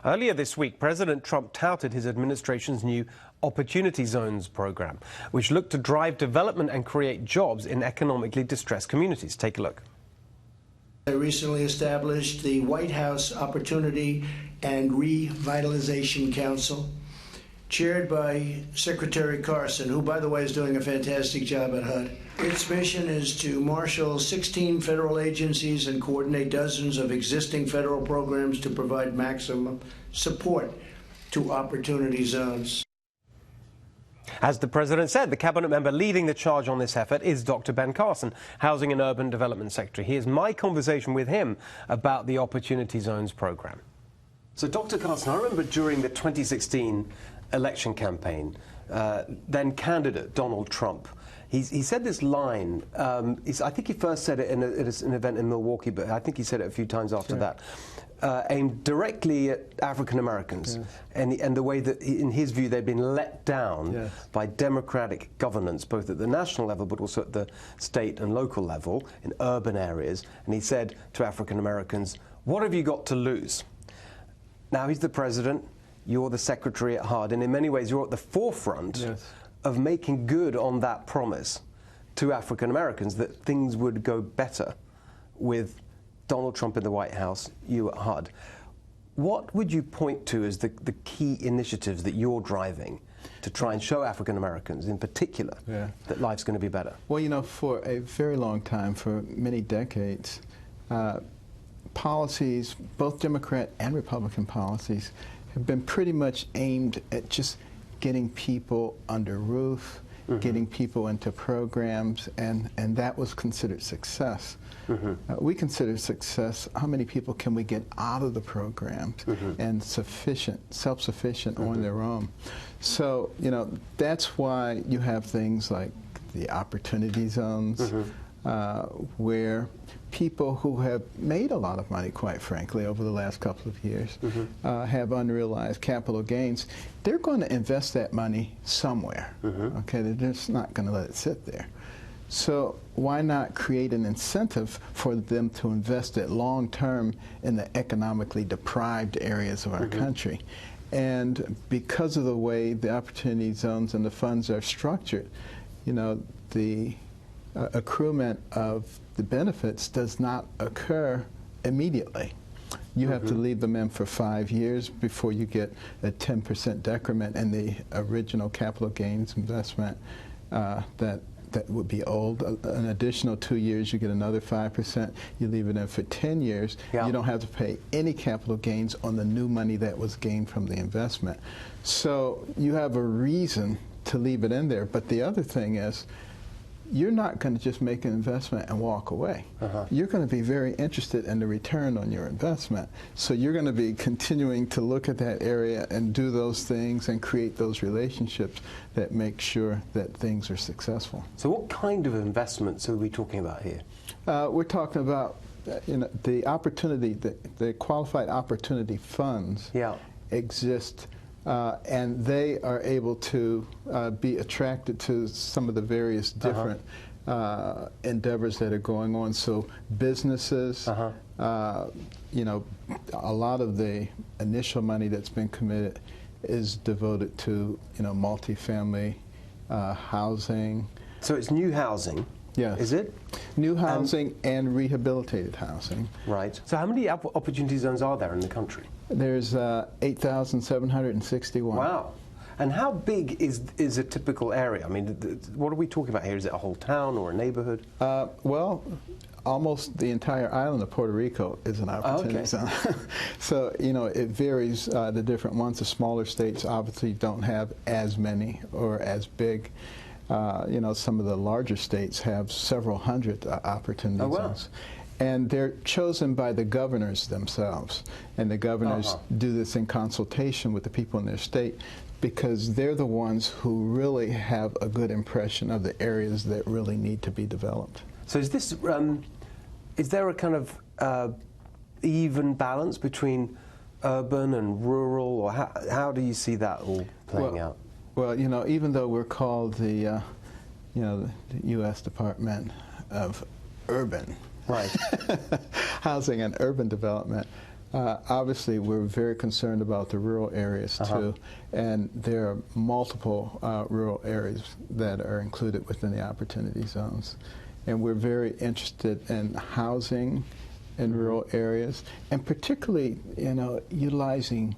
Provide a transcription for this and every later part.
Earlier this week, President Trump touted his administration's new Opportunity Zones program, which looked to drive development and create jobs in economically distressed communities. Take a look. I recently established the White House Opportunity and Revitalization Council, chaired by Secretary Carson, who, by the way, is doing a fantastic job at HUD. Its mission is to marshal 16 federal agencies and coordinate dozens of existing federal programs to provide maximum support to opportunity zones. As the president said, the cabinet member leading the charge on this effort is Dr. Ben Carson, Housing and Urban Development Secretary. Here's my conversation with him about the Opportunity Zones program. So, Dr. Carson, I remember during the 2016 election campaign, then candidate Donald Trump, he said this line. I think he first said it at an event in Milwaukee, but I think he said it a few times after that, aimed directly at African Americans, and the way that, in his view, they've been let down by democratic governance, both at the national level but also at the state and local level in urban areas. And he said to African Americans, "What have you got to lose?" Now he's the president. You're the secretary at HUD, and in many ways you're at the forefront of making good on that promise to African Americans that things would go better with Donald Trump in the White House, you at HUD. What would you point to as the key initiatives that you're driving to try and show African Americans in particular that life's going to be better? Well, you know, for a very long time, for many decades, policies, both Democrat and Republican policies, have been pretty much aimed at just getting people under roof, getting people into programs, and that was considered success. We consider success how many people can we get out of the programs and self-sufficient on their own. So, you know, that's why you have things like the Opportunity Zones, where people who have made a lot of money, quite frankly, over the last couple of years, have unrealized capital gains. They're going to invest that money somewhere. Okay, they're just not going to let it sit there. So why not create an incentive for them to invest it long term in the economically deprived areas of our country? And because of the way the Opportunity Zones and the funds are structured, you know, the accruement of the benefits does not occur immediately. You have to leave them in for 5 years before you get a 10% decrement in the original capital gains investment that would be old. An additional 2 years, you get another 5%. You leave it in for 10 years. You don't have to pay any capital gains on the new money that was gained from the investment. So you have a reason to leave it in there. But the other thing is, you're not going to just make an investment and walk away. You're going to be very interested in the return on your investment. So you're going to be continuing to look at that area and do those things and create those relationships that make sure that things are successful. So what kind of investments are we talking about here? We're talking about the opportunity, the qualified opportunity funds exist. And they are able to be attracted to some of the various different endeavors that are going on. So businesses, you know, a lot of the initial money that's been committed is devoted to, you know, multifamily housing. So it's new housing. Yes. Is it? New housing and rehabilitated housing. Right. So how many opportunity zones are there in the country? There's 8,761. Wow. And how big is a typical area? I mean, what are we talking about here? Is it a whole town or a neighborhood? Well, almost the entire island of Puerto Rico is an opportunity zone. So, you know, it varies, the different ones. The smaller states obviously don't have as many or as big. You know, some of the larger states have several hundred opportunity zones. And they're chosen by the governors themselves. And the governors do this in consultation with the people in their state, because they're the ones who really have a good impression of the areas that really need to be developed. So is this, is there a kind of even balance between urban and rural, or how do you see that all playing out? Well, you know, even though we're called the, you know, the U.S. Department of Urban Housing and Urban Development, Obviously, we're very concerned about the rural areas too, and there are multiple rural areas that are included within the opportunity zones. And we're very interested in housing in rural areas, and particularly, utilizing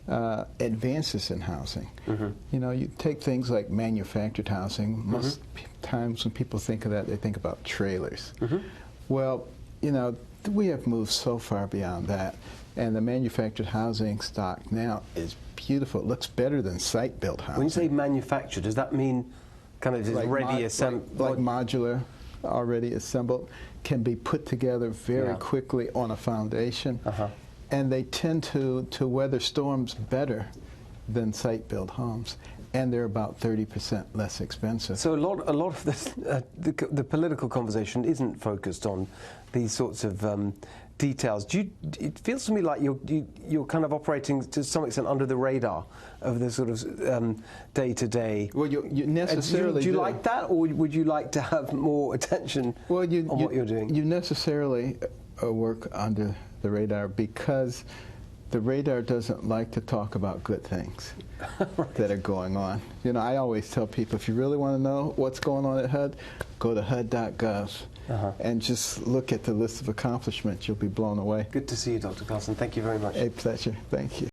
advances in housing. You take things like manufactured housing. Most times when people think of that, they think about trailers. Well, we have moved so far beyond that, and the manufactured housing stock now is beautiful. It looks better than site-built housing. When you say manufactured, does that mean kind of just like ready assembled? Like modular, already assembled, can be put together very quickly on a foundation, and they tend to weather storms better than site-built homes. And they're about 30% less expensive. So a lot of this, the political conversation isn't focused on these sorts of details. It feels to me like you're kind of operating to some extent under the radar of the sort of day-to-day. Well, you necessarily do you like that, or would you like to have more attention on what you're doing? You necessarily work under the radar because the radar doesn't like to talk about good things that are going on. I always tell people, if you really want to know what's going on at HUD, go to HUD.gov and just look at the list of accomplishments. You'll be blown away. Good to see you, Dr. Carson. Thank you very much. A pleasure. Thank you.